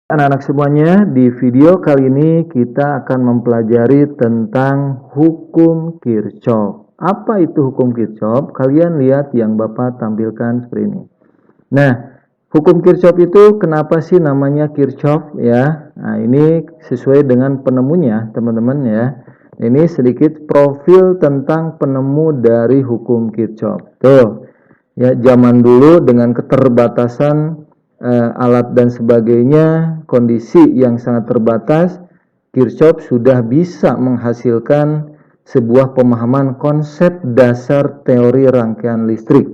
Anak-anak semuanya, di video kali ini kita akan mempelajari tentang hukum Kirchhoff. Apa itu hukum Kirchhoff? Kalian lihat yang Bapak tampilkan seperti ini. Nah, hukum Kirchhoff itu kenapa sih namanya Kirchhoff ya? Nah, ini sesuai dengan penemunya, teman-teman ya. Ini sedikit profil tentang penemu dari hukum Kirchhoff. Tuh, ya zaman dulu dengan keterbatasan alat dan sebagainya, kondisi yang sangat terbatas, Kirchhoff sudah bisa menghasilkan sebuah pemahaman konsep dasar teori rangkaian listrik.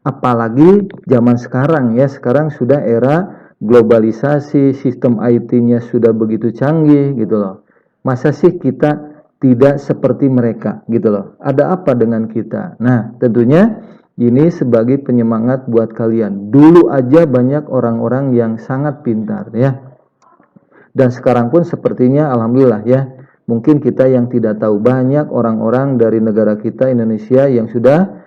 Apalagi zaman sekarang ya, sekarang sudah era globalisasi, sistem IT-nya sudah begitu canggih gitu loh. Masa sih kita tidak seperti mereka gitu loh. Ada apa dengan kita? Nah, tentunya ini sebagai penyemangat buat kalian. Dulu aja banyak orang-orang yang sangat pintar ya. Dan sekarang pun sepertinya alhamdulillah ya. Mungkin kita yang tidak tahu, banyak orang-orang dari negara kita Indonesia yang sudah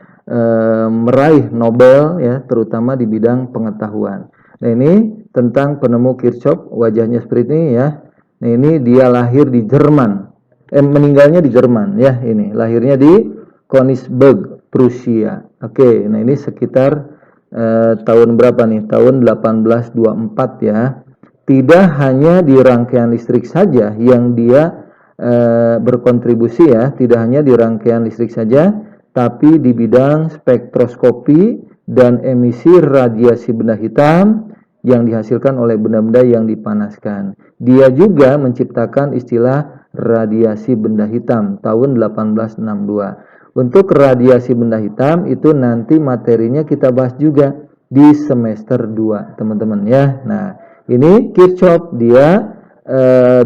meraih Nobel ya, terutama di bidang pengetahuan. Nah, ini tentang penemu Kirchhoff, wajahnya seperti ini ya. Nah, ini dia lahir di Jerman. Meninggalnya di Jerman ya, ini. Lahirnya di Königsberg, Prusia. Oke, nah ini sekitar tahun berapa nih? Tahun 1824 ya. Tidak hanya di rangkaian listrik saja yang dia berkontribusi ya, tidak hanya di rangkaian listrik saja, tapi di bidang spektroskopi dan emisi radiasi benda hitam yang dihasilkan oleh benda-benda yang dipanaskan. Dia juga menciptakan istilah radiasi benda hitam tahun 1862. Untuk radiasi benda hitam itu nanti materinya kita bahas juga di semester 2, teman-teman ya. Nah, ini Kirchhoff dia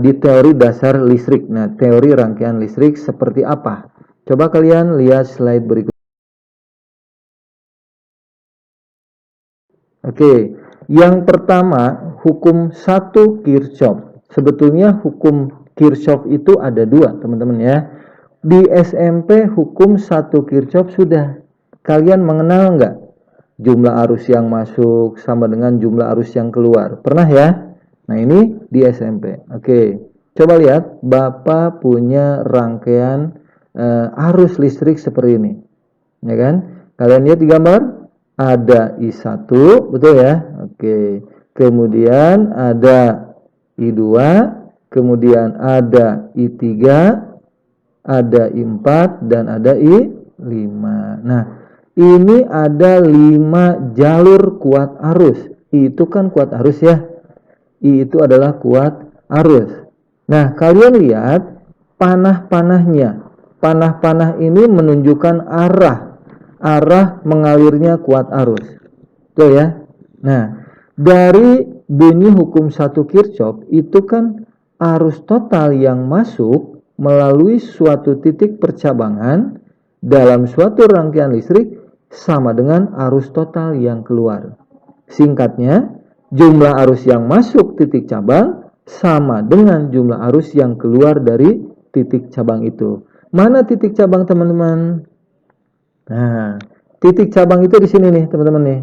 di teori dasar listrik. Nah, teori rangkaian listrik seperti apa? Coba kalian lihat slide berikut. Oke, yang pertama hukum 1 Kirchhoff. Sebetulnya hukum Kirchhoff itu ada 2, teman-teman ya. Di SMP hukum 1 Kirchhoff sudah. Kalian mengenal nggak? Jumlah arus yang masuk sama dengan jumlah arus yang keluar. Pernah ya? Nah, ini di SMP. Oke. Coba lihat, Bapak punya rangkaian arus listrik seperti ini. Ya kan? Kalian lihat di gambar? Ada I1, betul ya? Oke. Kemudian ada I2, kemudian ada I3, ada I4 dan ada I5. Nah, ini ada 5 jalur kuat arus. I itu kan kuat arus ya. I itu adalah kuat arus. Nah, kalian lihat panah-panahnya. Panah-panah ini menunjukkan arah mengalirnya kuat arus. Tuh ya. Nah, dari bunyi hukum 1 Kirchhoff itu kan arus total yang masuk melalui suatu titik percabangan dalam suatu rangkaian listrik sama dengan arus total yang keluar. Singkatnya, jumlah arus yang masuk titik cabang sama dengan jumlah arus yang keluar dari titik cabang itu. Mana titik cabang, teman-teman? Nah, titik cabang itu di sini nih, teman-teman nih.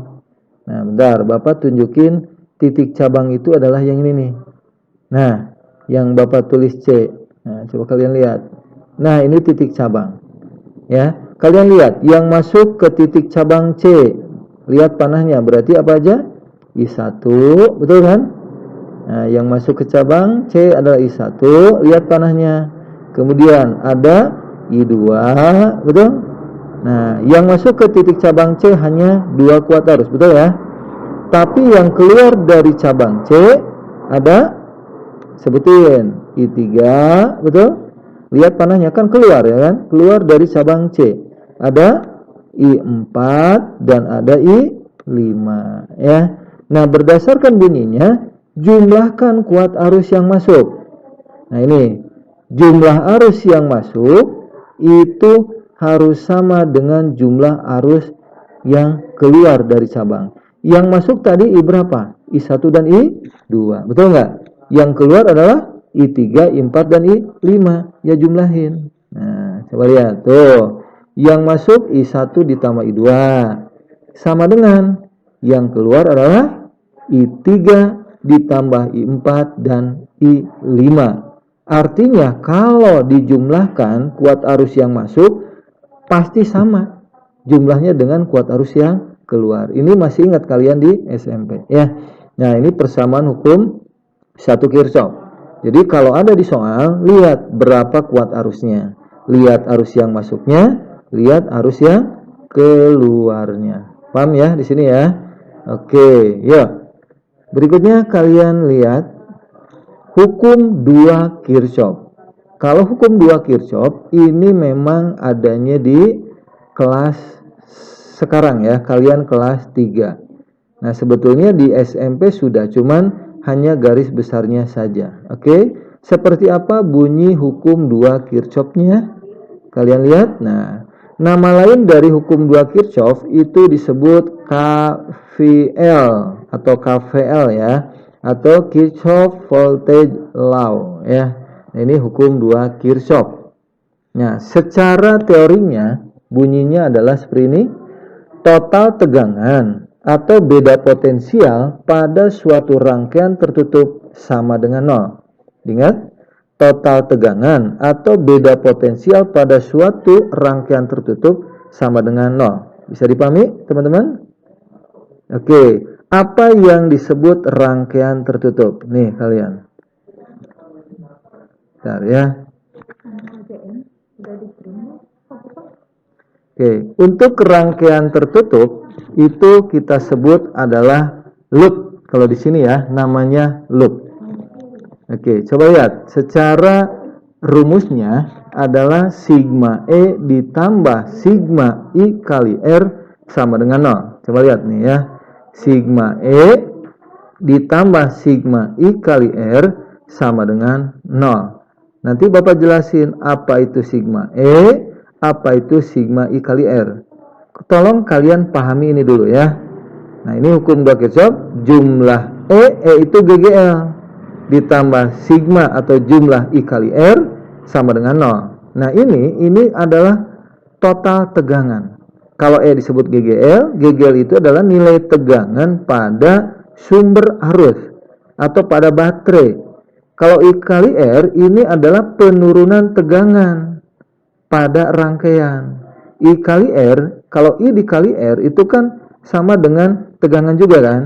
Nah, bentar, Bapak tunjukin titik cabang itu adalah yang ini nih. Nah, yang Bapak tulis C. Nah, coba kalian lihat. Nah, ini titik cabang. Ya, kalian lihat yang masuk ke titik cabang C. Lihat panahnya, berarti apa aja? I1, betul kan? Nah, yang masuk ke cabang C adalah I1, lihat panahnya. Kemudian ada I2, betul? Nah, yang masuk ke titik cabang C hanya 2 kuat arus, betul ya? Tapi yang keluar dari cabang C ada, sebutin, I3, betul? Lihat panahnya kan keluar ya kan? Keluar dari cabang C. Ada I4 dan ada I5 ya. Nah, berdasarkan bunyinya, jumlahkan kuat arus yang masuk. Nah, ini jumlah arus yang masuk itu harus sama dengan jumlah arus yang keluar dari cabang. Yang masuk tadi I berapa? I1 dan I2. Betul nggak? Yang keluar adalah I3, I4 dan I5. Ya jumlahin. Nah, coba lihat. Tuh. Yang masuk I1 ditambah I2. Sama dengan yang keluar adalah I3 ditambah I4 dan I5. Artinya kalau dijumlahkan kuat arus yang masuk pasti sama jumlahnya dengan kuat arus yang keluar. Ini masih ingat kalian di SMP ya. Nah, ini persamaan hukum 1 Kirchhoff. Jadi kalau ada di soal, lihat berapa kuat arusnya. Lihat arus yang masuknya, lihat arus yang keluarnya. Paham ya di sini ya? Oke, yuk. Berikutnya kalian lihat hukum 2 Kirchhoff. Kalau hukum 2 Kirchhoff ini memang adanya di kelas sekarang ya, kalian kelas 3. Nah, sebetulnya di SMP sudah, cuman hanya garis besarnya saja. Oke, seperti apa bunyi hukum 2 Kirchhoff-nya? Kalian lihat. Nah, nama lain dari hukum 2 Kirchhoff itu disebut KVL atau KVL ya, atau Kirchhoff Voltage Law ya. Nah, ini hukum 2 Kirchhoff. Nah, secara teorinya bunyinya adalah seperti ini. Total tegangan atau beda potensial pada suatu rangkaian tertutup sama dengan 0. Ingat, total tegangan atau beda potensial pada suatu rangkaian tertutup sama dengan 0. Bisa dipahami, teman-teman? Oke, apa yang disebut rangkaian tertutup? Nih, kalian. Bentar ya. Oke, untuk rangkaian tertutup itu kita sebut adalah loop. Kalau di sini ya, namanya loop. Oke, coba lihat. Secara rumusnya adalah sigma E ditambah sigma I kali R sama dengan 0. Coba lihat nih ya. Sigma E ditambah sigma I kali R sama dengan 0. Nanti Bapak jelasin apa itu sigma E, apa itu sigma I kali R. Tolong kalian pahami ini dulu ya. Nah, ini hukum 2 Kirchhoff, jumlah E itu GGL ditambah sigma atau jumlah I kali R sama dengan 0. Nah, ini adalah total tegangan. Kalau E disebut GGL, GGL itu adalah nilai tegangan pada sumber arus atau pada baterai. Kalau I kali R ini adalah penurunan tegangan pada rangkaian. I kali R, kalau I dikali R itu kan sama dengan tegangan juga kan.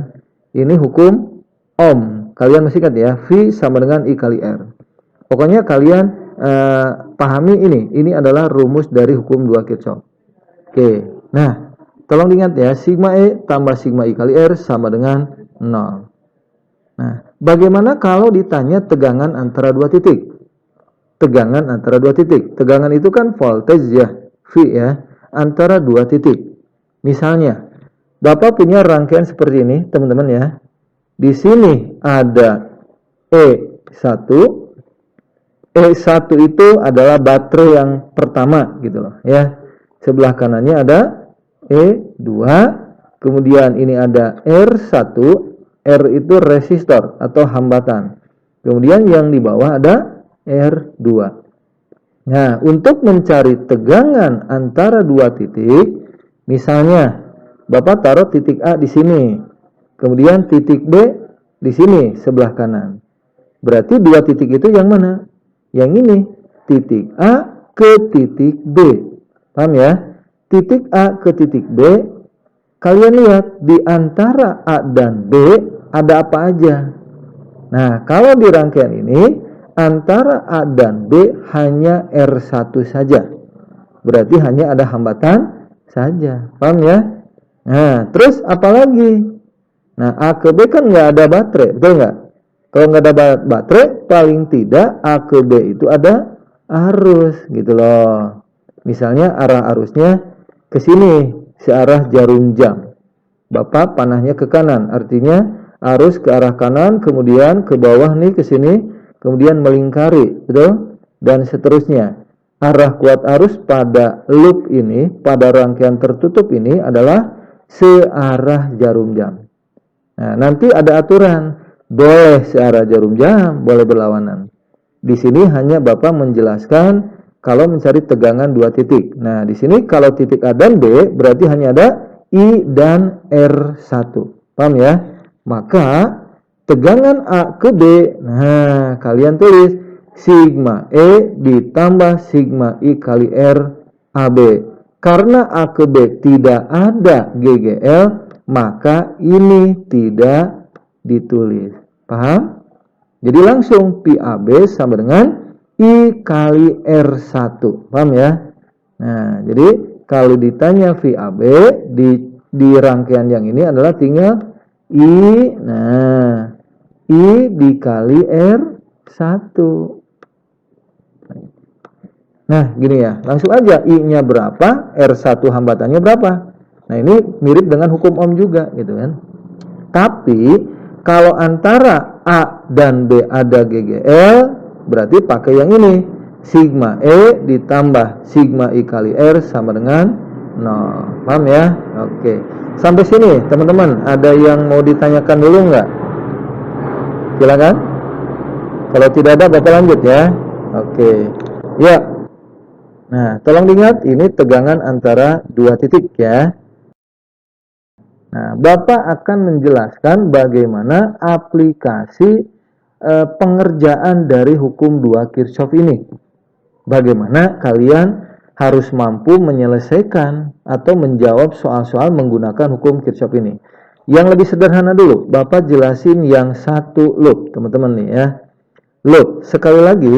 Ini hukum Ohm. Kalian masih ingat ya, V sama dengan I kali R. Pokoknya kalian pahami ini adalah rumus dari hukum 2 Kirchhoff. Oke, nah tolong diingat ya, sigma E tambah sigma I kali R sama dengan 0. Nah, bagaimana kalau ditanya tegangan antara dua titik? Tegangan antara dua titik. Tegangan itu kan voltage ya, V ya, antara dua titik. Misalnya, Bapak punya rangkaian seperti ini, teman-teman ya. Di sini ada E1. E1 itu adalah baterai yang pertama gitu loh ya. Sebelah kanannya ada E2. Kemudian ini ada R1. R itu resistor atau hambatan. Kemudian yang di bawah ada R2. Nah, untuk mencari tegangan antara dua titik, misalnya Bapak taruh titik A di sini, kemudian titik B di sini sebelah kanan. Berarti dua titik itu yang mana? Yang ini, titik A ke titik B. Paham ya? Titik A ke titik B, kalian lihat di antara A dan B ada apa aja. Nah, kalau di rangkaian ini antara A dan B hanya R1 saja. Berarti hanya ada hambatan saja. Paham ya? Nah, terus apa lagi? Nah, A ke B kan nggak ada baterai, betul nggak? Kalau nggak ada baterai, paling tidak A ke B itu ada arus gitu loh. Misalnya arah arusnya ke sini, searah jarum jam. Bapak panahnya ke kanan, artinya arus ke arah kanan, kemudian ke bawah nih ke sini, kemudian melingkari, betul? Dan seterusnya. Arah kuat arus pada loop ini, pada rangkaian tertutup ini adalah searah jarum jam. Nah, nanti ada aturan, boleh searah jarum jam, boleh berlawanan. Di sini hanya Bapak menjelaskan kalau mencari tegangan dua titik. Nah, di sini kalau titik A dan B berarti hanya ada I dan R1. Paham ya? Maka tegangan A ke B, nah kalian tulis sigma E ditambah sigma I kali R AB. Karena A ke B tidak ada GGL, maka ini tidak ditulis. Paham? Jadi langsung Pi AB sama dengan I kali R1. Paham ya? Nah, jadi kalau ditanya Pi AB di rangkaian yang ini adalah tinggal I, nah, I dikali R1. Nah, gini ya, langsung aja I-nya berapa, R1 hambatannya berapa. Nah, ini mirip dengan hukum Ohm juga, gitu kan. Tapi, kalau antara A dan B ada GGL, berarti pakai yang ini. Sigma E ditambah sigma I kali R sama dengan 0. Paham ya? Oke. Sampai sini, teman-teman, ada yang mau ditanyakan dulu nggak? Silakan. Kalau tidak ada, Bapak lanjut ya. Oke. Ya. Nah, tolong diingat ini tegangan antara dua titik ya. Nah, Bapak akan menjelaskan bagaimana aplikasi pengerjaan dari hukum 2 Kirchhoff ini. Bagaimana kalian harus mampu menyelesaikan atau menjawab soal-soal menggunakan hukum Kirchhoff ini. Yang lebih sederhana dulu, Bapak jelasin yang satu loop, teman-teman nih ya. Loop, sekali lagi,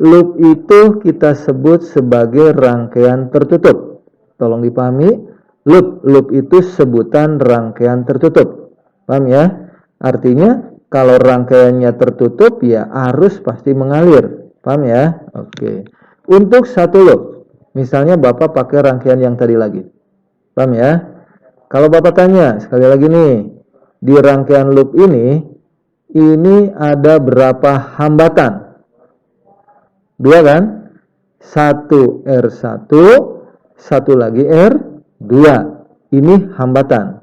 loop itu kita sebut sebagai rangkaian tertutup. Tolong dipahami, loop itu sebutan rangkaian tertutup. Paham ya? Artinya kalau rangkaiannya tertutup ya arus pasti mengalir. Paham ya? Oke. Untuk satu loop, misalnya Bapak pakai rangkaian yang tadi lagi. Paham ya? Kalau Bapak tanya sekali lagi nih, di rangkaian loop ini ada berapa hambatan? 2 kan? 1 R1, satu lagi R2. Ini hambatan.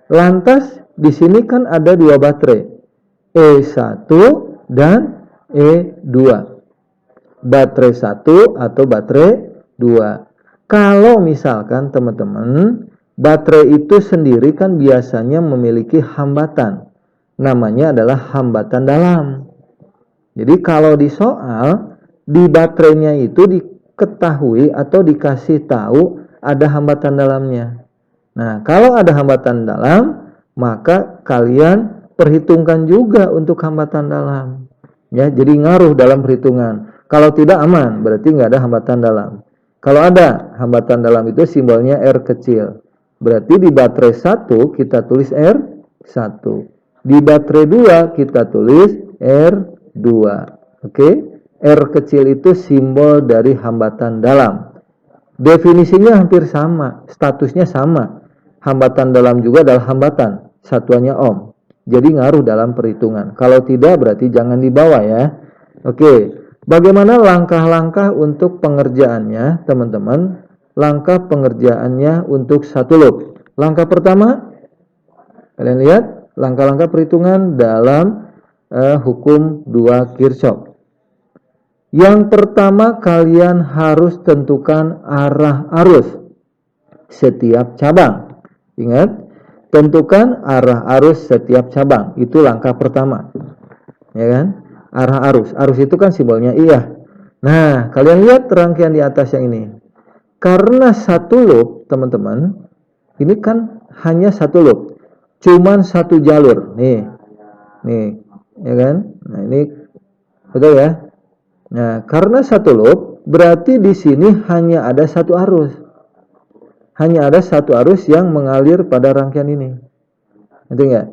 Lantas di sini kan ada 2 baterai, E1 dan E2. Baterai 1 atau baterai 2. Kalau misalkan teman-teman, baterai itu sendiri kan biasanya memiliki hambatan. Namanya adalah hambatan dalam. Jadi kalau di soal, di baterainya itu diketahui atau dikasih tahu ada hambatan dalamnya. Nah, kalau ada hambatan dalam, maka kalian perhitungkan juga untuk hambatan dalam. Ya, jadi ngaruh dalam perhitungan. Kalau tidak aman, berarti nggak ada hambatan dalam. Kalau ada hambatan dalam itu simbolnya R kecil. Berarti di baterai 1 kita tulis R1. Di baterai 2 kita tulis R2. Oke? R kecil itu simbol dari hambatan dalam. Definisinya hampir sama, statusnya sama. Hambatan dalam juga adalah hambatan, satuannya ohm. Jadi ngaruh dalam perhitungan. Kalau tidak berarti jangan dibawa ya. Oke, bagaimana langkah-langkah untuk pengerjaannya, teman-teman? Langkah pengerjaannya untuk satu loop. Langkah pertama, kalian lihat langkah-langkah perhitungan dalam hukum 2 Kirchhoff. Yang pertama, kalian harus tentukan arah arus setiap cabang. Ingat, tentukan arah arus setiap cabang. Itu langkah pertama. Ya kan? Arah arus. Arus itu kan simbolnya iya. Nah, kalian lihat rangkaian di atas yang ini. Karena satu loop, teman-teman, ini kan hanya satu loop. Cuman satu jalur. Nih, ya kan? Nah, ini betul ya? Nah, karena satu loop, berarti di sini hanya ada satu arus. Hanya ada satu arus yang mengalir pada rangkaian ini. Ngerti nggak?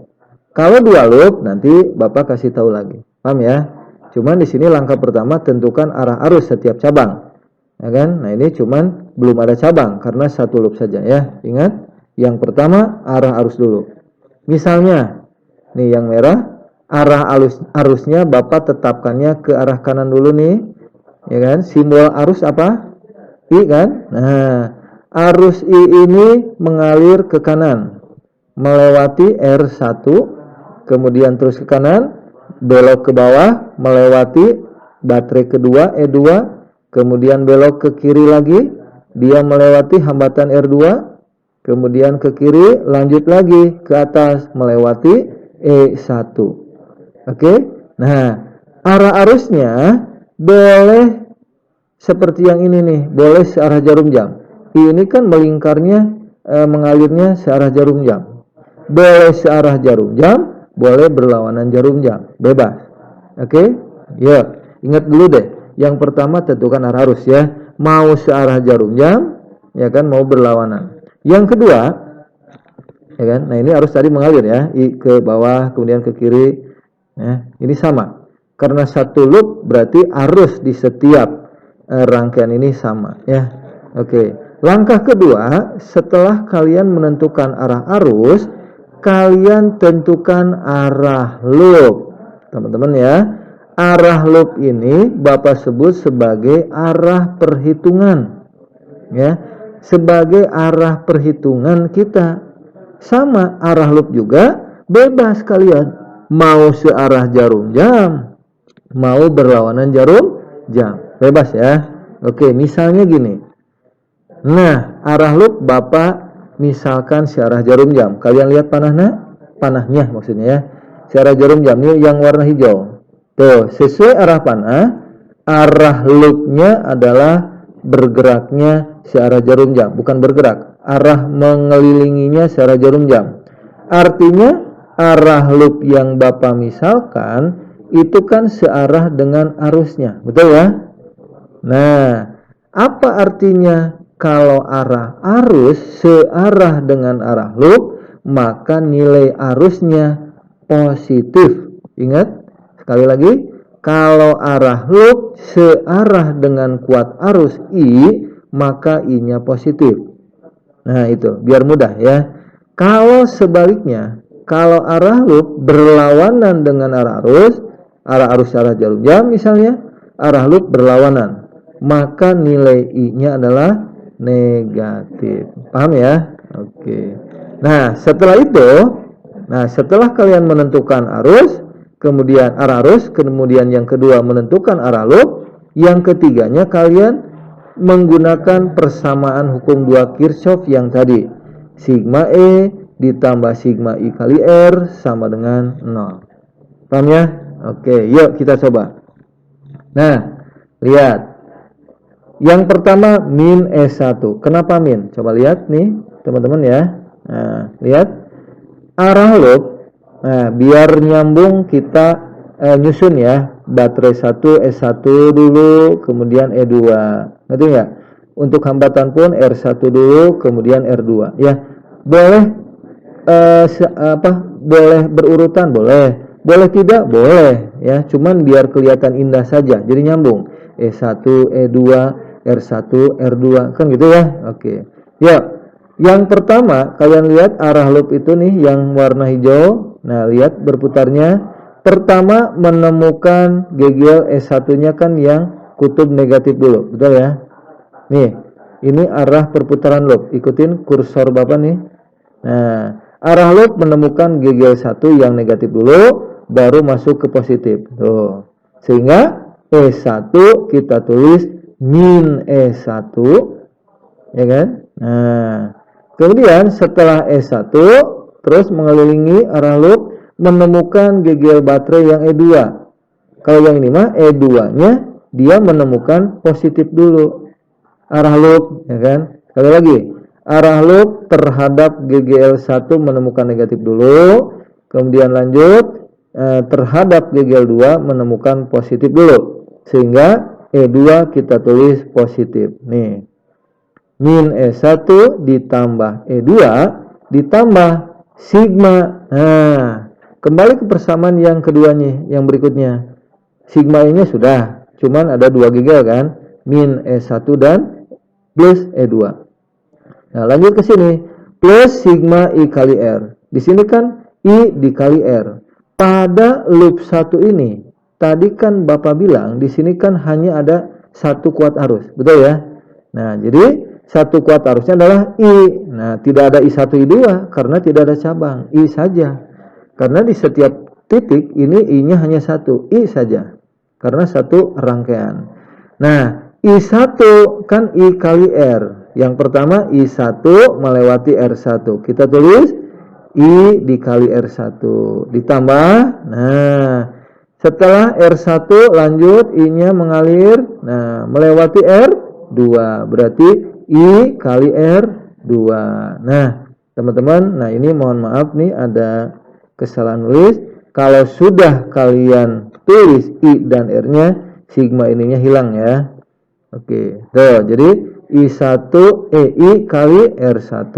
Kalau 2 loop, nanti Bapak kasih tahu lagi. Paham ya? Cuman di sini langkah pertama tentukan arah arus setiap cabang. Ya kan? Nah, ini cuman belum ada cabang karena satu loop saja ya. Ingat, yang pertama arah arus dulu. Misalnya, nih yang merah, arah arusnya Bapak tetapkannya ke arah kanan dulu nih, ya kan? Simbol arus apa? I kan? Nah, arus I ini mengalir ke kanan, melewati R1, kemudian terus ke kanan, belok ke bawah, melewati baterai kedua E2, kemudian belok ke kiri lagi, dia melewati hambatan R2, kemudian ke kiri, lanjut lagi ke atas, melewati E1. Oke. Nah, arah arusnya boleh seperti yang ini nih, boleh searah jarum jam. Ini kan melingkarnya, mengalirnya searah jarum jam. Boleh searah jarum jam, boleh berlawanan jarum jam, bebas. Oke? Ya, ingat dulu deh. Yang pertama tentukan arah arus ya. Mau searah jarum jam, ya kan, mau berlawanan. Yang kedua, ya kan. Nah, ini arus tadi mengalir ya, ke bawah kemudian ke kiri. Ya, ini sama. Karena satu loop berarti arus di setiap rangkaian ini sama ya. Oke. Langkah kedua, setelah kalian menentukan arah arus, kalian tentukan arah loop. Teman-teman ya. Arah loop ini Bapak sebut sebagai arah perhitungan. Ya. Sebagai arah perhitungan kita. Sama arah loop juga bebas kalian. Mau searah jarum jam, mau berlawanan jarum jam, bebas ya. Oke, misalnya gini. Nah, arah loop Bapak misalkan searah jarum jam. Kalian lihat panahnya maksudnya ya. Searah jarum jam ini yang warna hijau. Tuh, sesuai arah panah, arah loopnya adalah bergeraknya searah jarum jam, bukan bergerak. Arah mengelilinginya searah jarum jam. Artinya arah loop yang Bapak misalkan itu kan searah dengan arusnya, betul ya? Nah, apa artinya kalau arah arus searah dengan arah loop, maka nilai arusnya positif. Ingat, sekali lagi, kalau arah loop searah dengan kuat arus I, maka I-nya positif. Nah, itu biar mudah ya. Kalau sebaliknya, kalau arah loop berlawanan dengan arah arus arah jarum jam misalnya, arah loop berlawanan, maka nilai I-nya adalah negatif. Paham ya? Oke. Nah, setelah kalian menentukan arus, kemudian arah arus, kemudian yang kedua menentukan arah loop, yang ketiganya kalian menggunakan persamaan hukum 2 Kirchhoff yang tadi. Sigma E ditambah sigma I kali R sama dengan 0. Paham ya? Oke, yuk kita coba. Nah, lihat. Yang pertama min S1. Kenapa min? Coba lihat nih, teman-teman ya. Nah, lihat. Arah loop. Nah, biar nyambung kita nyusun ya. Baterai 1 S1 dulu, kemudian E2. Ngerti nggak? Untuk hambatan pun R1 dulu, kemudian R2 ya. Boleh boleh berurutan, boleh tidak, boleh ya. Cuman biar kelihatan indah saja. Jadi nyambung. E1, E2, R1, R2 kan gitu ya. Oke. Ya. Yang pertama, kalian lihat arah loop itu nih yang warna hijau. Nah, lihat berputarnya. Pertama menemukan GGL S1-nya kan yang kutub negatif dulu, betul ya? Nih, ini arah perputaran loop. Ikutin kursor Bapak nih. Nah, arah loop menemukan GGL1 yang negatif dulu, baru masuk ke positif. Tuh. Sehingga E1 kita tulis min E1, ya kan? Nah, kemudian setelah E1 terus mengelilingi arah loop menemukan GGL baterai yang E2. Kalau yang ini mah E2-nya dia menemukan positif dulu. Arah loop, ya kan? Sekali lagi, arah loop terhadap GGL1 menemukan negatif dulu, kemudian lanjut terhadap GGL2 menemukan positif dulu, sehingga E2 kita tulis positif. Nih, min E1 ditambah E2 ditambah sigma. Nah, kembali ke persamaan yang keduanya, yang berikutnya. Sigma nya sudah, cuman ada 2 GGL kan, min E1 dan plus E2. Nah, lanjut ke sini. Plus sigma I kali R. Di sini kan I dikali R. Pada loop 1 ini, tadi kan Bapak bilang di sini kan hanya ada satu kuat arus, betul ya? Nah, jadi satu kuat arusnya adalah I. Nah, tidak ada I1, I2 karena tidak ada cabang, I saja. Karena di setiap titik ini I-nya hanya satu, I saja. Karena satu rangkaian. Nah, I1 kan I kali R. Yang pertama I1 melewati R1. Kita tulis I dikali R1. Ditambah, nah, Setelah R1 lanjut I-nya mengalir, nah melewati R2, berarti I kali R2. Nah, teman-teman, nah ini mohon maaf nih ada kesalahan nulis. Kalau sudah kalian tulis I dan R-nya, sigma ininya hilang ya. Oke, tuh, jadi I kali R1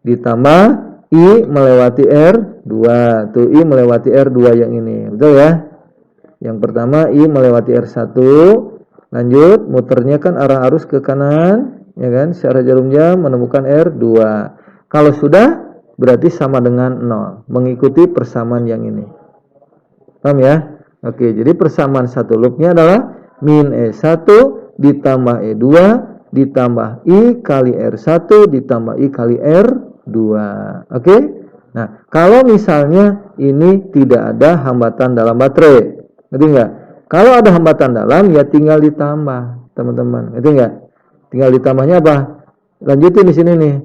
ditambah I melewati R2. Tuh I melewati R2 yang ini. Betul ya? Yang pertama I melewati R1, lanjut muternya kan arah arus ke kanan, ya kan? Searah jarum jam menemukan R2. Kalau sudah berarti sama dengan 0, mengikuti persamaan yang ini. Paham ya? Oke, jadi persamaan satu loopnya adalah min E1 ditambah E2 ditambah I kali R1 ditambah I kali R2. Oke? Nah, kalau misalnya ini tidak ada hambatan dalam baterai, ngerti nggak? Kalau ada hambatan dalam, ya tinggal ditambah, teman-teman. Ngerti nggak? Tinggal ditambahnya apa? Lanjutin di sini nih.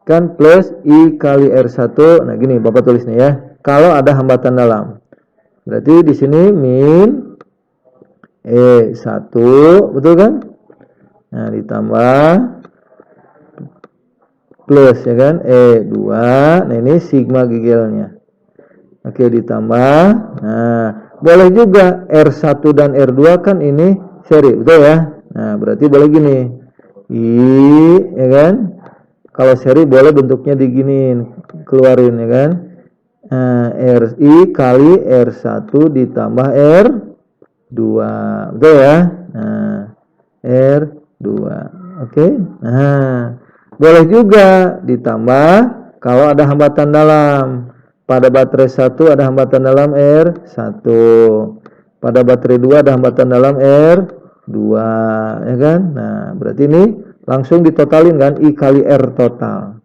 Kan plus I kali R1. Nah, gini Bapak tulis nih ya. Kalau ada hambatan dalam. Berarti di sini min E1, betul kan? Nah, ditambah plus ya kan E2. Nah, ini sigma GGL-nya. Oke, ditambah. Nah, boleh juga R1 dan R2 kan ini seri, betul ya? Nah, berarti boleh gini. I ya kan? Kalau seri boleh bentuknya diginiin, keluarin ya kan? RI kali R1 ditambah R2. Betul ya? Nah, R2. Oke. Nah, boleh juga ditambah kalau ada hambatan dalam. Pada baterai 1 ada hambatan dalam R1. Pada baterai 2 ada hambatan dalam R2, ya kan? Nah, berarti ini langsung ditotalin kan I kali R total.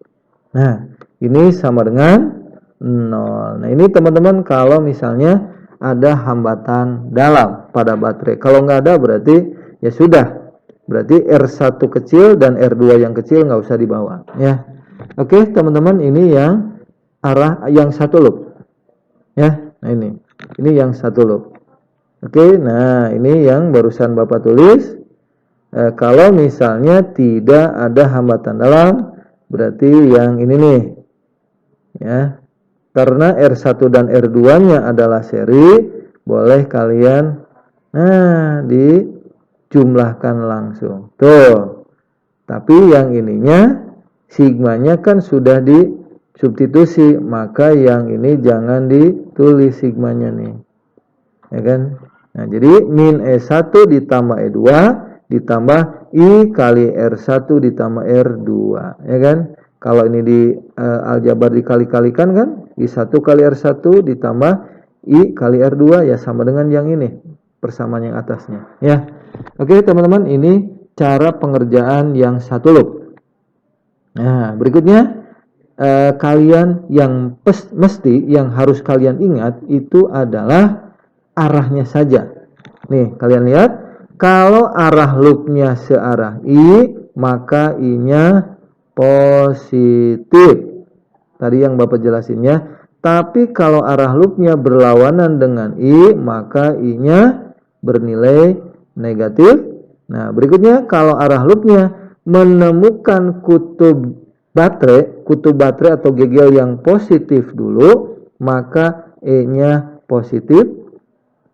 Nah, ini sama dengan 0. Nah, ini teman-teman kalau misalnya ada hambatan dalam pada baterai. Kalau nggak ada berarti ya sudah. Berarti R1 kecil dan R2 yang kecil nggak usah dibawa ya. Oke, teman-teman, ini yang arah yang satu loop. Ya. Nah, ini yang satu loop. Oke, nah ini yang barusan Bapak tulis. Kalau misalnya tidak ada hambatan dalam, berarti yang ini nih. Ya. Karena R1 dan R2-nya adalah seri, boleh kalian dijumlahkan langsung. Tuh. Tapi yang ininya sigmanya kan sudah disubstitusi, maka yang ini jangan ditulis sigmanya nih. Ya kan? Nah, jadi min E1 ditambah E2 ditambah I kali R1 ditambah R2, ya kan? Kalau ini di aljabar dikali-kalikan kan, I1 kali R1 ditambah I kali R2 ya sama dengan yang ini, persamaan yang atasnya, ya. Oke, teman-teman, ini cara pengerjaan yang satu loop. Nah, berikutnya kalian yang mesti yang harus kalian ingat itu adalah arahnya saja. Nih, kalian lihat, kalau arah loopnya searah I, maka I-nya positif. Tadi yang Bapak jelasin ya. Tapi kalau arah loopnya berlawanan dengan I, maka I-nya bernilai negatif. Nah, berikutnya kalau arah loopnya menemukan kutub baterai atau gegel yang positif dulu, maka E-nya positif.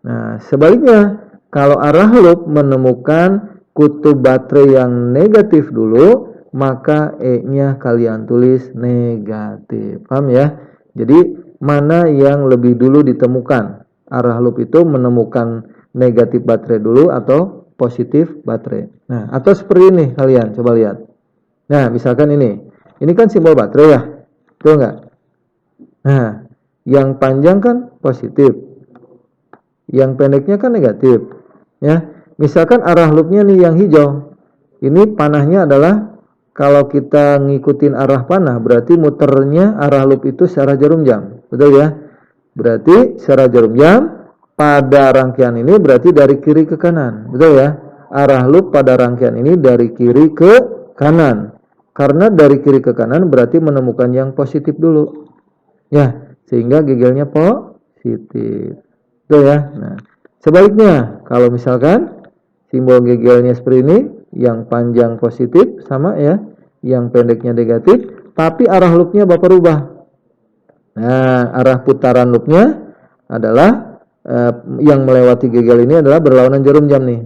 Nah, sebaliknya kalau arah loop menemukan kutub baterai yang negatif dulu, maka E-nya kalian tulis negatif. Paham ya? Jadi mana yang lebih dulu ditemukan? Arah loop itu menemukan negatif baterai dulu atau positif baterai. Nah, atau seperti ini kalian coba lihat. Nah, misalkan ini kan simbol baterai ya, betul nggak? Nah, yang panjang kan positif, yang pendeknya kan negatif. Ya, misalkan arah loopnya nih yang hijau, ini panahnya adalah kalau kita ngikutin arah panah, berarti muternya arah loop itu searah jarum jam, betul ya? Berarti searah jarum jam pada rangkaian ini berarti dari kiri ke kanan, betul ya? Arah loop pada rangkaian ini dari kiri ke kanan. Karena dari kiri ke kanan berarti menemukan yang positif dulu. Ya, sehingga gegelnya positif. Tuh ya. Nah, sebaliknya kalau misalkan simbol gegelnya seperti ini, yang panjang positif sama ya, yang pendeknya negatif, tapi arah loopnya Bapak rubah. Nah, arah putaran loopnya adalah yang melewati gegel ini adalah berlawanan jarum jam nih.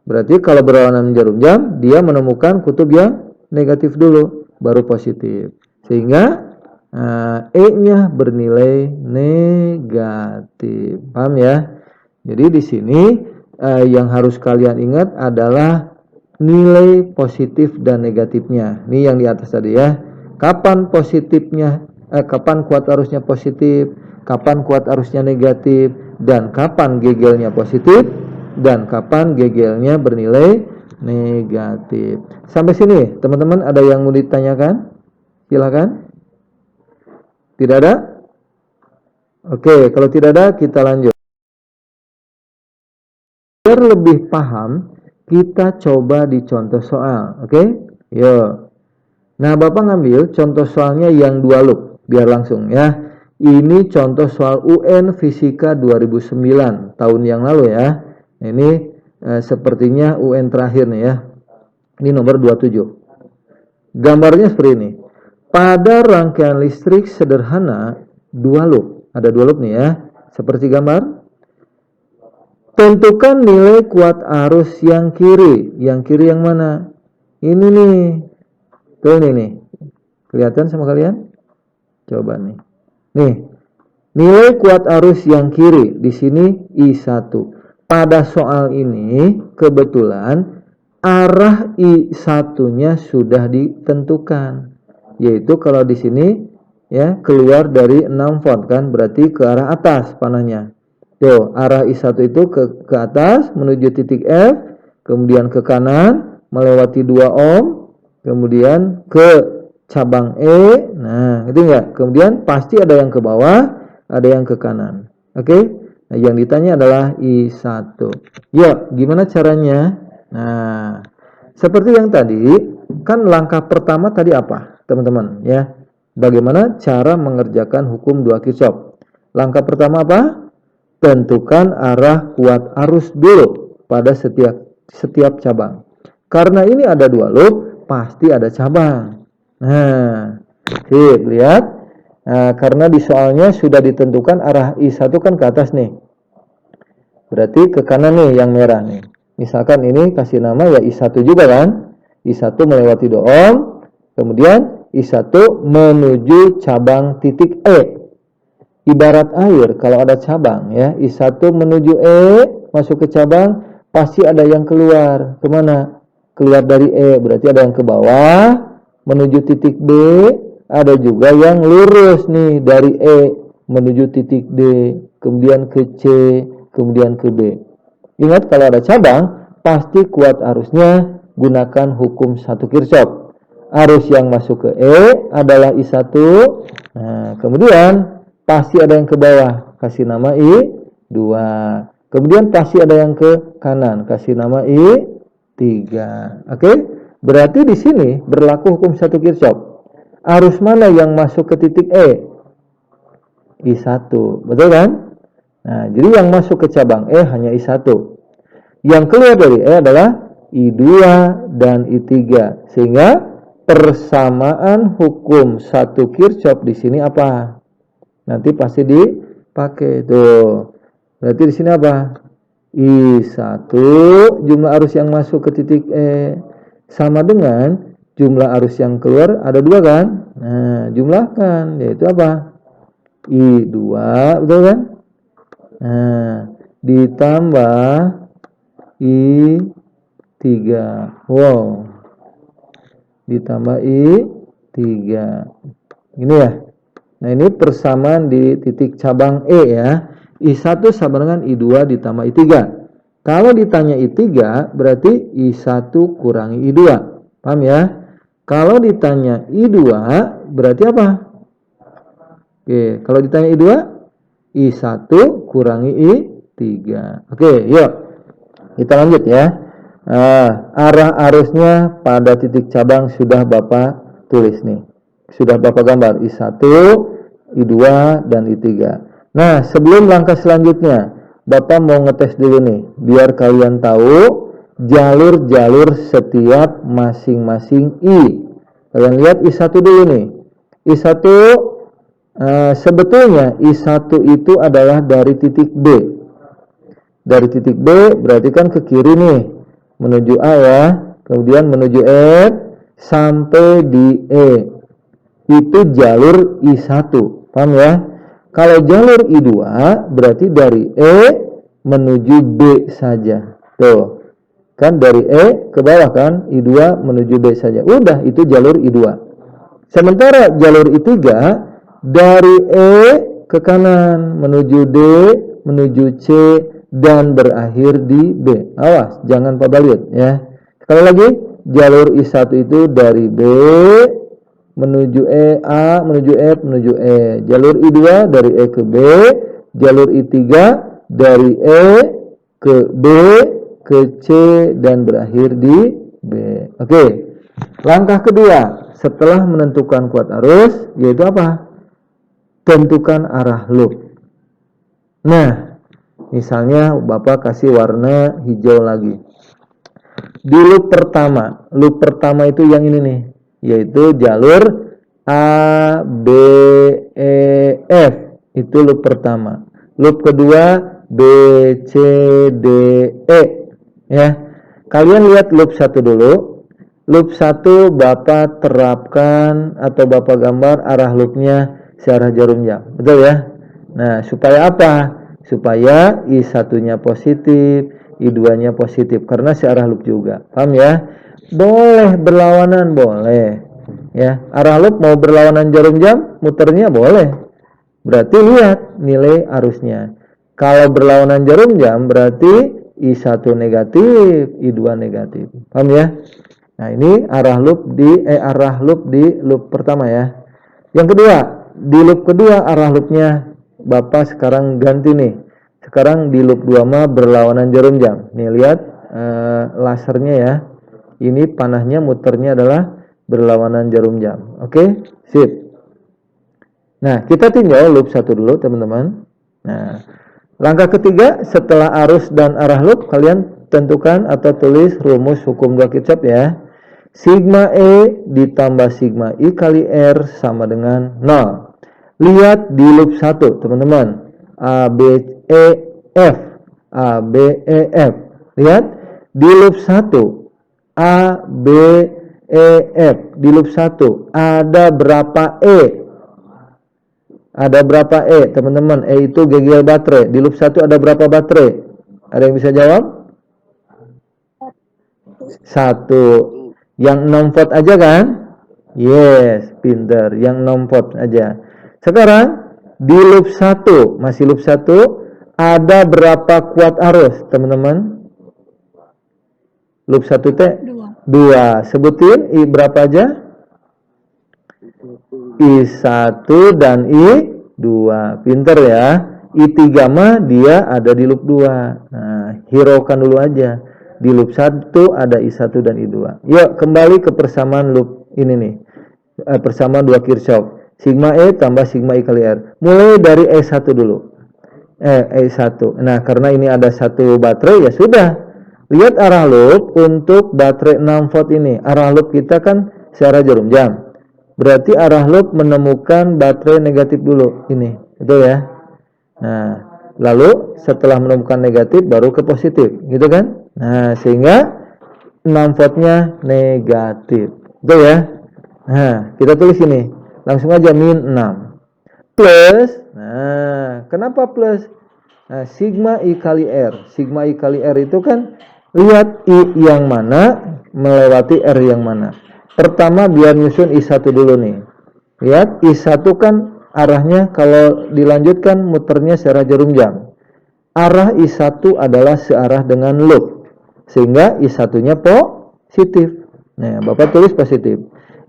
Berarti kalau berlawanan jarum jam, dia menemukan kutub yang negatif dulu, baru positif. Sehingga E-nya bernilai negatif. Paham ya? Jadi di sini yang harus kalian ingat adalah nilai positif dan negatifnya. Ini yang di atas tadi ya. Kapan positifnya, kapan kuat arusnya positif, kapan kuat arusnya negatif, dan kapan gegelnya positif, dan kapan gegelnya bernilai negatif. Sampai sini, teman-teman ada yang mau ditanyakan? Silakan. Tidak ada? Oke, kalau tidak ada kita lanjut. Biar lebih paham, kita coba di contoh soal. Oke? Yuk. Nah, Bapak ngambil contoh soalnya yang 2 loop, biar langsung ya. Ini contoh soal UN Fisika 2009, tahun yang lalu ya. Ini sepertinya UN terakhir nih ya. Ini nomor 27. Gambarnya seperti ini. Pada rangkaian listrik sederhana 2 loop. Ada 2 loop nih ya. Seperti gambar. Tentukan nilai kuat arus yang kiri. Yang kiri yang mana? Ini nih. Tuh nih. Kelihatan sama kalian? Coba nih. Nih. Nilai kuat arus yang kiri di sini I1. Pada soal ini kebetulan arah I1-nya sudah ditentukan. Yaitu kalau di sini ya keluar dari 6 volt kan, berarti ke arah atas panahnya. Tuh, arah I1 itu ke atas menuju titik F, kemudian ke kanan melewati 2 ohm, kemudian ke cabang E. Nah, itu enggak. Kemudian pasti ada yang ke bawah, ada yang ke kanan. Oke? Nah, yang ditanya adalah I1. Yuk, gimana caranya? Nah, seperti yang tadi, kan langkah pertama tadi apa, teman-teman ya? Bagaimana cara mengerjakan hukum 2 Kirchhoff? Langkah pertama apa? Tentukan arah kuat arus dulu pada setiap cabang. Karena ini ada 2 loop, pasti ada cabang. Nah, lihat. Nah, karena di soalnya sudah ditentukan arah I1 kan ke atas nih. Berarti ke kanan nih yang merah nih. Misalkan ini kasih nama ya I1 juga kan. I1 melewati 2 ohm, kemudian I1 menuju cabang titik E. Ibarat air, kalau ada cabang ya, I1 menuju E, masuk ke cabang, pasti ada yang keluar. Kemana? Keluar dari E, berarti ada yang ke bawah, menuju titik B, ada juga yang lurus nih, dari E, menuju titik D, kemudian ke C, kemudian ke B. Ingat kalau ada cabang, pasti kuat arusnya, gunakan hukum 1 Kirchhoff. Arus yang masuk ke E adalah I1, nah kemudian pasti ada yang ke bawah, kasih nama I2. Kemudian pasti ada yang ke kanan, kasih nama I3. Oke? Berarti di sini berlaku hukum 1 Kirchhoff. Arus mana yang masuk ke titik E? I1. Betul kan? Nah, jadi yang masuk ke cabang E hanya I1. Yang keluar dari E adalah I2 dan I3. Sehingga persamaan hukum 1 Kirchhoff di sini apa? Nanti pasti dipakai tuh. Berarti di sini apa? I1 jumlah arus yang masuk ke titik E sama dengan jumlah arus yang keluar ada 2 kan? Nah, jumlahkan yaitu apa? I2, betul kan? Nah, ditambah I3. Wow. Ditambah I3. Gini ya. Nah, ini persamaan di titik cabang E ya. I1 sama dengan I2 ditambah I3. Kalau ditanya I3, berarti I1 kurangi I2. Paham ya? Kalau ditanya I2, berarti apa? Oke, kalau ditanya I2, I1 kurangi I3. Oke, yuk. Kita lanjut ya. Arah arusnya pada titik cabang sudah Bapak tulis nih. Sudah Bapak gambar I1, I2, dan I3. Nah, sebelum langkah selanjutnya, Bapak mau ngetes dulu nih, biar kalian tahu jalur-jalur setiap masing-masing I. Kalian lihat I1 dulu nih. I1 sebetulnya I1 itu adalah dari titik B. Dari titik B berarti kan ke kiri nih, menuju A ya, kemudian menuju F sampai di E. Itu jalur I1, paham ya? Kalau jalur I2 berarti dari E menuju B saja. Tuh. Kan dari E ke bawah kan, I2 menuju B saja. Udah, itu jalur I2. Sementara jalur I3 dari E ke kanan menuju D, menuju C dan berakhir di B. Awas, jangan pabalit ya. Sekali lagi, jalur I1 itu dari B menuju E, A, menuju F, menuju E. Jalur I2 dari E ke B, jalur I3 dari E ke B, ke C, dan berakhir di B. Oke, langkah kedua, setelah menentukan kuat arus, yaitu apa? Tentukan arah loop. Nah, misalnya Bapak kasih warna hijau lagi. Di loop pertama itu yang ini nih, yaitu jalur A, B, E, F. Itu loop pertama. Loop kedua B, C, D, E. Ya, kalian lihat loop 1 dulu. Loop 1 Bapak terapkan atau Bapak gambar arah loopnya searah jarum jam. Betul ya? Nah, supaya apa? Supaya I1-nya positif, I2-nya positif karena searah loop juga. Paham ya? Boleh berlawanan, boleh. Ya, arah loop mau berlawanan jarum jam, muternya boleh. Berarti lihat nilai arusnya. Kalau berlawanan jarum jam berarti I1 negatif, I2 negatif. Paham ya? Nah, ini arah loop di loop pertama ya. Yang kedua, di loop kedua arah loopnya Bapak sekarang ganti nih. Sekarang di loop 2 mah berlawanan jarum jam. Nih lihat lasernya ya. Ini panahnya muternya adalah berlawanan jarum jam. Oke, sip. Nah, kita tinjau loop 1 dulu teman-teman. Nah, langkah ketiga, setelah arus dan arah loop, kalian tentukan atau tulis rumus hukum 2 Kirchhoff ya. Sigma E ditambah sigma I kali R sama dengan 0. Lihat di loop 1, teman-teman. A, B, E, F. A, B, E, F. Lihat, di loop 1. A, B, E, F. Di loop 1. Ada berapa E? Ada berapa E, teman-teman? E itu GGL baterai. Di loop 1 ada berapa baterai? Ada yang bisa jawab? 1. Yang 6 volt aja kan? Yes, pinter. Yang 6 volt aja. Sekarang, di loop 1, masih loop 1, ada berapa kuat arus, teman-teman? Loop 1 teh? 2. Sebutin I berapa aja? I1 dan I2. Pinter ya. I3 mah dia ada di loop 2. Nah, hiraukan dulu aja. Di loop 1 ada I1 dan I2. Yuk, kembali ke persamaan loop ini nih. Persamaan 2 Kirchhoff. Sigma E tambah sigma I kali R. Mulai dari E1 dulu. E1. Nah, karena ini ada 1 baterai, ya sudah. Lihat arah loop untuk baterai 6 volt ini. Arah loop kita kan searah jarum jam. Berarti arah loop menemukan baterai negatif dulu. Ini, betul ya? Nah, lalu setelah menemukan negatif baru ke positif, gitu kan? Nah, sehingga 6 voltnya negatif. Betul ya? Nah, kita tulis ini. Langsung aja min 6. Plus, nah, kenapa plus? Nah, sigma I kali R. Sigma I kali R itu kan, lihat I yang mana melewati R yang mana. Pertama biar nyusun I1 dulu nih. Lihat I1 kan arahnya kalau dilanjutkan muternya searah jarum jam. Arah I1 adalah searah dengan loop. Sehingga I1-nya positif. Nah, Bapak tulis positif.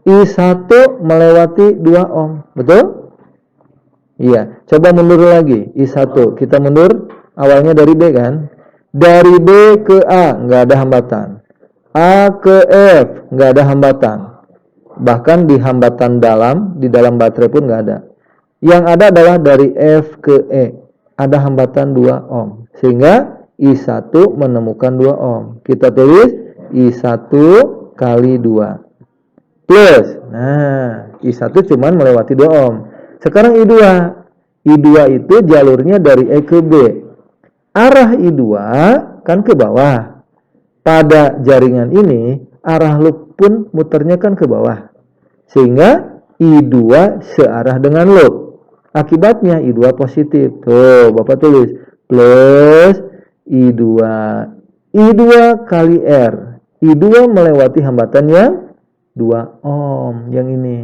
I1 melewati 2 ohm. Betul? Iya. Coba mundur lagi. I1. Kita mundur awalnya dari B kan. Dari B ke A nggak ada hambatan. A ke F nggak ada hambatan. Bahkan di hambatan di dalam baterai pun nggak ada. Yang ada adalah dari F ke E. Ada hambatan 2 ohm. Sehingga I1 menemukan 2 ohm. Kita tulis I1 kali 2. Plus. Nah, I1 cuman melewati 2 ohm. Sekarang I2. I2 itu jalurnya dari E ke B. Arah I2 kan ke bawah. Pada jaringan ini, arah loop pun muternya kan ke bawah. Sehingga I2 searah dengan loop. Akibatnya I2 positif. Tuh, Bapak tulis. Plus I2. I2 kali R. I2 melewati hambatan yang 2 ohm. Yang ini.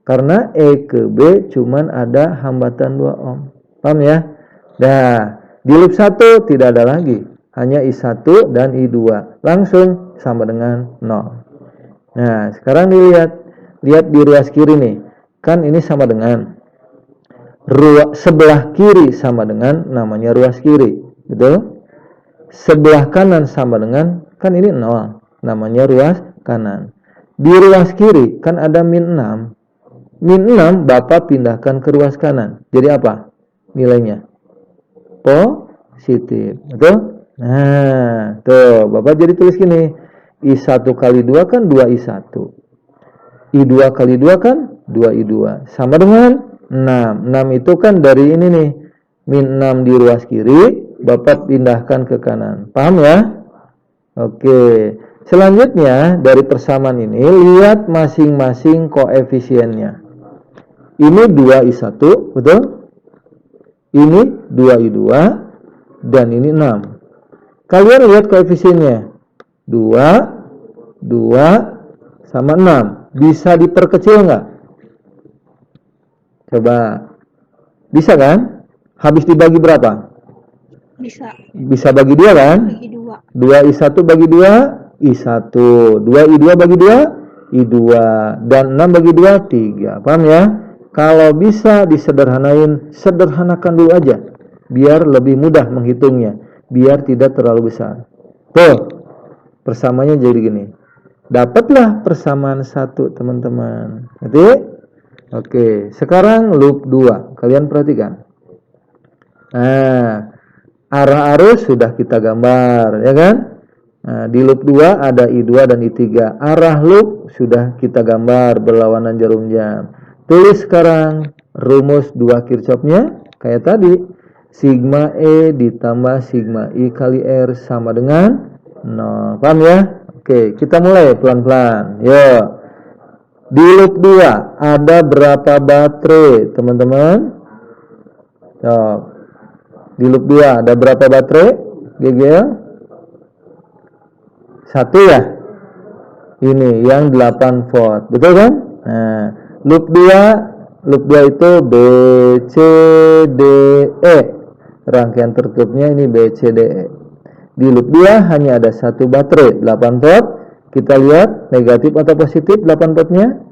Karena E ke B cuman ada hambatan 2 ohm. Paham ya? Nah, di loop 1 tidak ada lagi. Hanya I1 dan I2. Langsung sama dengan 0. Nah, sekarang dilihat. Lihat di ruas kiri nih. Kan ini sama dengan. Sebelah kiri sama dengan namanya ruas kiri. Betul? Sebelah kanan sama dengan. Kan ini 0. Namanya ruas kanan. Di ruas kiri kan ada min 6. Min 6 Bapak pindahkan ke ruas kanan. Jadi apa? Nilainya positif. Betul? Nah, tuh Bapak jadi tulis gini. I1 kali 2 kan 2I1. I2 kali 2 kan 2I2. Sama dengan 6. 6 itu kan dari ini nih. Min 6 di ruas kiri. Bapak pindahkan ke kanan. Paham ya? Oke. Selanjutnya dari persamaan ini. Lihat masing-masing koefisiennya. Ini 2I1, betul? Ini 2I2, dan ini 6. Kalian lihat koefisiennya. 2, 2, sama 6. Bisa diperkecil nggak? Coba. Bisa kan? Habis dibagi berapa? Bisa. Bisa bagi 2 kan? Bagi 2. 2I1 bagi 2, I1. 2I2 bagi 2, I2. Dan 6 bagi 2, 3. Paham ya? Kalau bisa disederhanain, sederhanakan dulu aja. Biar lebih mudah menghitungnya. Biar tidak terlalu besar. Tuh, persamanya jadi gini. Dapatlah persamaan 1, teman-teman. Ngerti? Oke, sekarang loop 2. Kalian perhatikan. Nah, arah arus sudah kita gambar, ya kan? Nah, di loop 2 ada I2 dan I3. Arah loop sudah kita gambar berlawanan jarum jam. Tulis sekarang rumus 2 Kirchhoff-nya kayak tadi. Sigma E ditambah sigma I kali R sama dengan 0. Paham ya? Oke, kita mulai pelan-pelan. Yuk. Di loop 2 ada berapa baterai, teman-teman? Yuk. Di loop 2 ada berapa baterai? GGL? 1 ya? Ini yang 8 volt. Betul kan? Nah, loop 2 itu B, C, D, E. Rangkaian tertutupnya ini B, C, D, E. Di loop 2 hanya ada 1 baterai 8 volt. Kita lihat negatif atau positif 8 voltnya.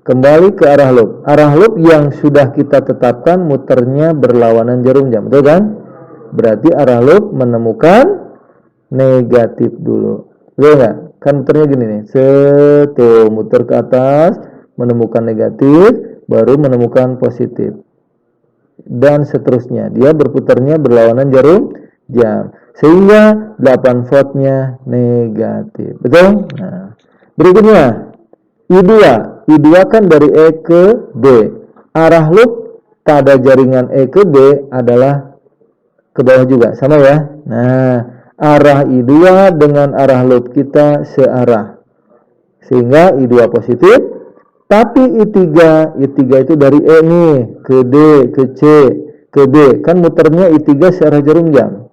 Kembali ke arah loop. Arah loop yang sudah kita tetapkan muternya berlawanan jarum jam. Betul kan? Berarti arah loop menemukan negatif dulu. Betul nggak? Kan muternya gini nih. Tuh, muter ke atas menemukan negatif, baru menemukan positif. Dan seterusnya. Dia berputarnya berlawanan jarum jam. Sehingga 8 voltnya negatif. Betul? Nah, berikutnya I2. I2 kan dari E ke B. Arah loop pada jaringan E ke B adalah ke bawah juga. Sama ya? Nah, arah I2 dengan arah loop kita searah. Sehingga I2 positif. Tapi I3 itu dari E nih ke D, ke C, ke B. Kan muternya I3 searah jarum jam.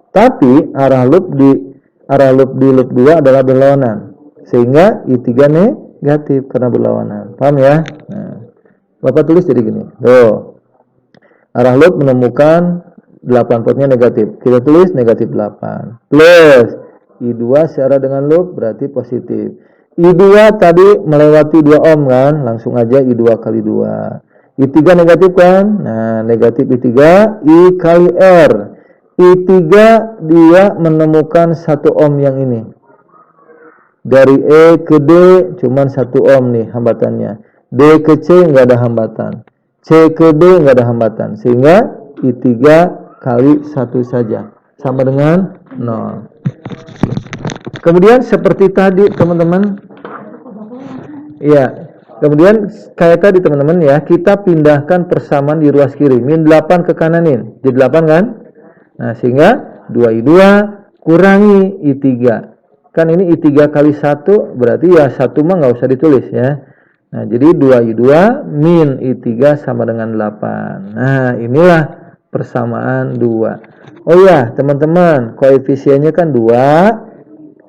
Tapi arah loop di loop 2 adalah berlawanan. Sehingga I3 negatif karena berlawanan. Paham ya? Nah, Bapak tulis jadi gini. Tuh. Arah loop menemukan 8 voltnya negatif. Kita tulis negatif 8. Plus I2 searah dengan loop berarti positif. I2 tadi melewati 2 ohm kan, langsung aja I2 kali 2. I3 negatif kan, nah negatif I3, I kali R. I3 dia menemukan 1 ohm yang ini. Dari E ke D cuman 1 ohm nih hambatannya. D ke C nggak ada hambatan. C ke D nggak ada hambatan. Sehingga I3 kali 1 saja. sama dengan 0. Kemudian seperti tadi teman-teman, ya, kemudian kayak tadi teman-teman ya, kita pindahkan persamaan di ruas kiri, min 8 ke kananin, jadi 8 kan? Nah, sehingga 2I2 kurangi I3. Kan ini I3 kali 1, berarti ya 1 mah nggak usah ditulis ya. Nah, jadi 2I2 min I3 sama dengan 8. Nah, inilah persamaan 2. Oh ya, teman-teman, koefisiennya kan 2,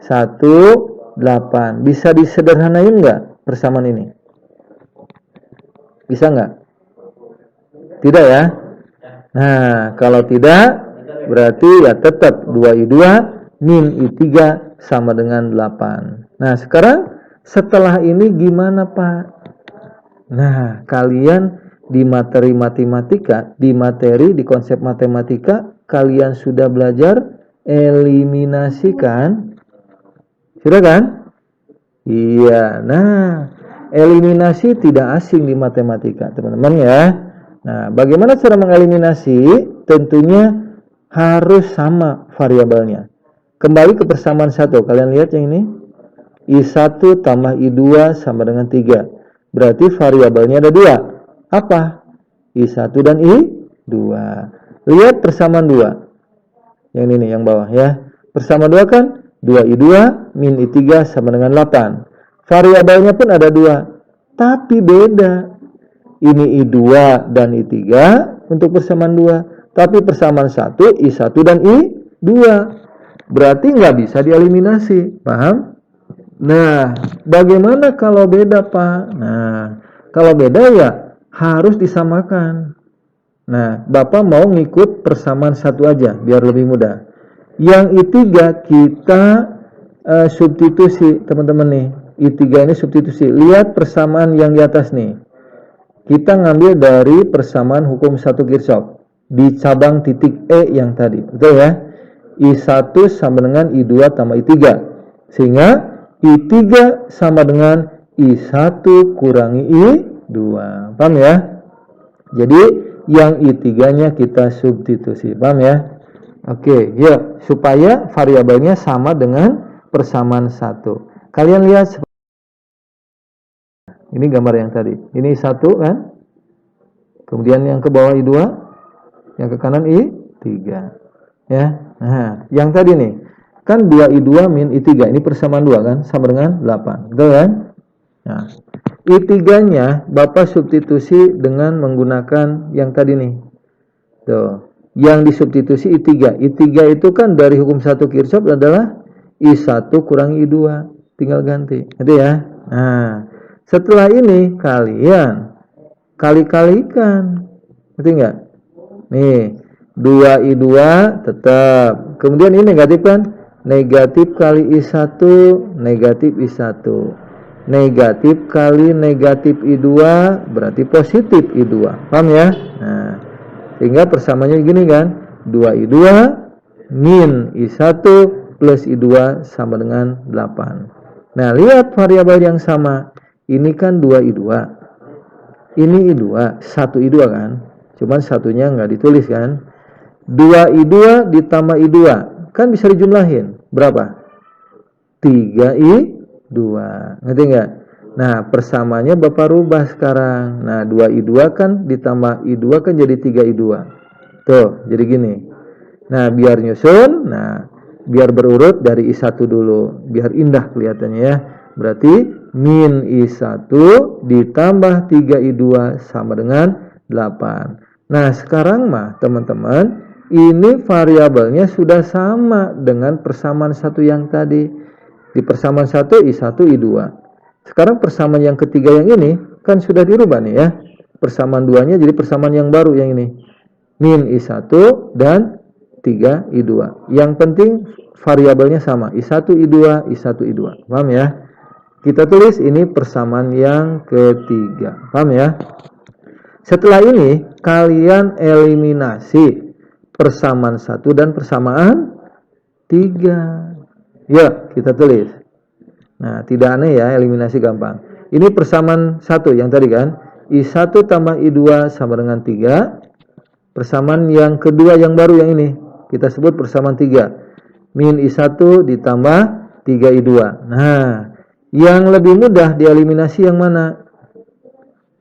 1, 8. Bisa disederhanain nggak persamaan ini? Bisa nggak? Tidak ya? Nah, kalau tidak, berarti ya tetap 2I2 min I3 sama dengan 8. Nah, sekarang setelah ini gimana, Pak? Nah, kalian di materi matematika, di konsep matematika, kalian sudah belajar eliminasi kan? Sudah kan? Iya. Nah, eliminasi tidak asing di matematika, teman-teman ya. Nah, bagaimana cara mengeliminasi? Tentunya harus sama variabelnya. Kembali ke persamaan 1. Kalian lihat yang ini. I1 tambah I2 sama dengan 3. Berarti variabelnya ada 2. Apa? I1 dan I2. Lihat persamaan 2. Yang ini nih, yang bawah ya. Persamaan 2 kan? 2I2 min I3 sama dengan 8. Variabelnya pun ada 2. Tapi beda. Ini I2 dan I3 untuk persamaan 2. Tapi persamaan 1, I1 dan I2. Berarti nggak bisa dieliminasi. Paham? Nah, bagaimana kalau beda, Pak? Nah, kalau beda ya harus disamakan. Nah, Bapak mau ngikut persamaan 1 aja, biar lebih mudah. Yang I3 kita substitusi, teman-teman nih. I3 ini substitusi. Lihat persamaan yang di atas nih. Kita ngambil dari persamaan hukum 1 Kirchhoff di cabang titik E yang tadi, betul ya? I1 sama dengan I2 tambah I3, sehingga I3 sama dengan I1 kurangi I2. Paham ya? Jadi yang I3-nya kita substitusi. Paham ya? Oke, yuk, supaya variabelnya sama dengan persamaan 1. Kalian lihat, ini gambar yang tadi. Ini I1 kan? Kemudian yang ke bawah I2, yang ke kanan I3. Ya. Nah, yang tadi nih, kan 2I2 min I3. Ini persamaan 2 kan? Sama dengan 8. Betul kan? Nah, I3-nya Bapak substitusi dengan menggunakan yang tadi nih. Tuh. Yang disubstitusi I3. I3 itu kan dari hukum 1 Kirchhoff adalah I1 kurang I2. Tinggal ganti. Itu ya. Nah, setelah ini kalian kali-kalikan. Ngerti nggak? Nih, 2I2 tetap. Kemudian ini negatif kan? Negatif kali I1, negatif I1. Negatif kali negatif I2 berarti positif I2. Paham ya? Nah, sehingga persamaannya gini kan? 2I2 min I1 plus I2 sama dengan 8. Nah, lihat variabel yang sama. Ini kan 2I2. Ini I2, 1I2 kan? Cuman satunya nggak ditulis kan? 2I2 ditambah I2. Kan bisa dijumlahin. Berapa? 3I2. Ngerti nggak? Nah, persamaannya Bapak rubah sekarang. Nah, 2I2 kan ditambah I2 kan jadi 3I2. Tuh, jadi gini. Nah, biar nyusun, nah, biar berurut dari I1 dulu. Biar indah kelihatannya ya. Berarti min I1 ditambah 3I2 sama dengan 8. Nah, sekarang mah teman-teman, ini variabelnya sudah sama dengan persamaan 1 yang tadi. Di persamaan 1 I1 I2. Sekarang persamaan yang ketiga yang ini kan sudah dirubah nih ya. Persamaan 2-nya jadi persamaan yang baru yang ini. Min I1 dan 3I2. Yang penting variabelnya sama. I1 I2, I1 I2. Paham ya? Kita tulis ini persamaan yang ketiga. Paham ya? Setelah ini kalian eliminasi persamaan 1 dan persamaan 3. Ya, kita tulis. Nah, tidak aneh ya, eliminasi gampang. Ini persamaan 1 yang tadi kan. I1 tambah I2 sama dengan 3. Persamaan yang kedua yang baru yang ini. kita sebut persamaan 3. Min I1 ditambah 3I2. Nah, yang lebih mudah dieliminasi yang mana?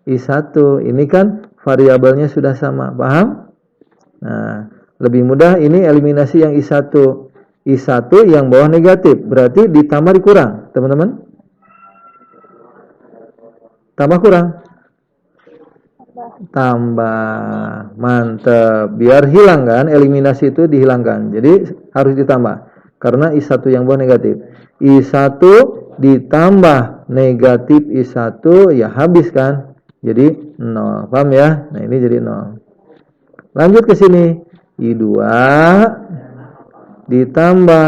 I1. Ini kan variabelnya sudah sama, paham? Nah, lebih mudah ini eliminasi yang I1. I1 yang bawah negatif, berarti ditambah dikurang, teman-teman. Tambah kurang? Tambah. Mantap. Biar hilang kan, eliminasi itu dihilangkan. Jadi harus ditambah. Karena I1 yang bawah negatif. I1 ditambah negatif I1 ya habis kan. Jadi 0. Paham ya? Nah, ini jadi 0. Lanjut ke sini. I2 ditambah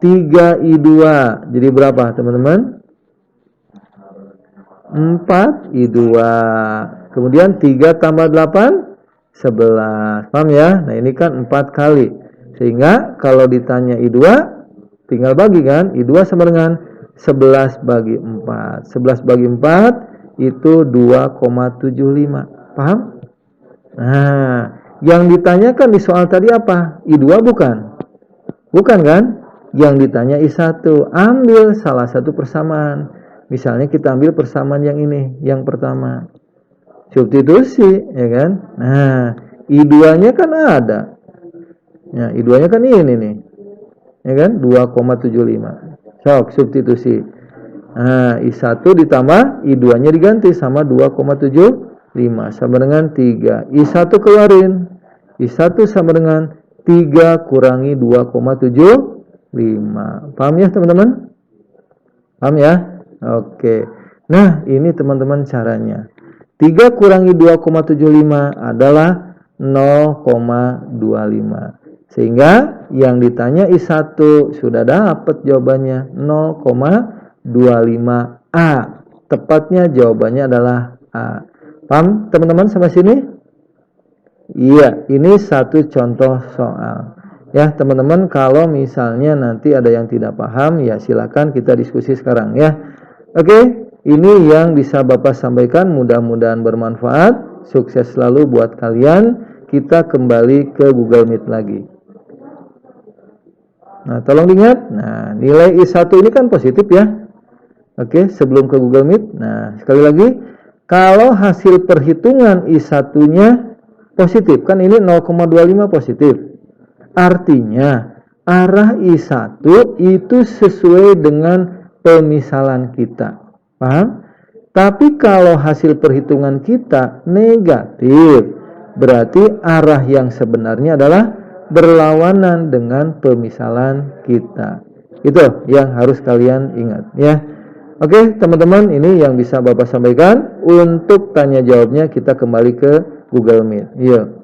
3I2. Jadi berapa, teman-teman? 4I2. Kemudian 3 tambah 8 11. Paham ya? Nah, ini kan 4 kali. Sehingga kalau ditanya I2 tinggal bagi kan? I2 sama dengan 11 bagi 4. 11 bagi 4 itu 2,75. Paham? Nah, yang ditanyakan di soal tadi apa? I2 bukan? Bukan kan? Yang ditanya I1. Ambil salah satu persamaan. Misalnya kita ambil persamaan yang ini, yang pertama. Substitusi, ya kan? Nah, I2-nya kan ada. Ya, I2-nya kan ini nih. Ya kan? 2,75. Sok, substitusi. Nah, I1 ditambah I2-nya diganti sama 2,75 sama dengan 3. I1 keluarin. I1 sama dengan 3 kurangi 2,75. Paham ya, teman-teman? Paham ya? Oke. Nah, ini teman-teman caranya. 3 kurangi 2,75 adalah 0,25. Sehingga yang ditanya I1 sudah dapat jawabannya 0,25A. Tepatnya jawabannya adalah A. Paham teman-teman sampai sini? Iya, ini satu contoh soal. Ya, teman-teman, kalau misalnya nanti ada yang tidak paham, ya silakan kita diskusi sekarang ya. Oke, ini yang bisa Bapak sampaikan, mudah-mudahan bermanfaat. Sukses selalu buat kalian. Kita kembali ke Google Meet lagi. Nah, tolong diingat. Nah, nilai I1 ini kan positif ya. Oke, sebelum ke Google Meet. Nah, sekali lagi, kalau hasil perhitungan I1-nya positif, kan ini 0,25 positif. Artinya, arah I1 itu sesuai dengan pemisalan kita. Paham? Tapi kalau hasil perhitungan kita negatif, berarti arah yang sebenarnya adalah berlawanan dengan pemisalan kita. Itu yang harus kalian ingat ya. Oke, teman-teman, ini yang bisa Bapak sampaikan. Untuk tanya jawabnya kita kembali ke Google Meet. Yuk.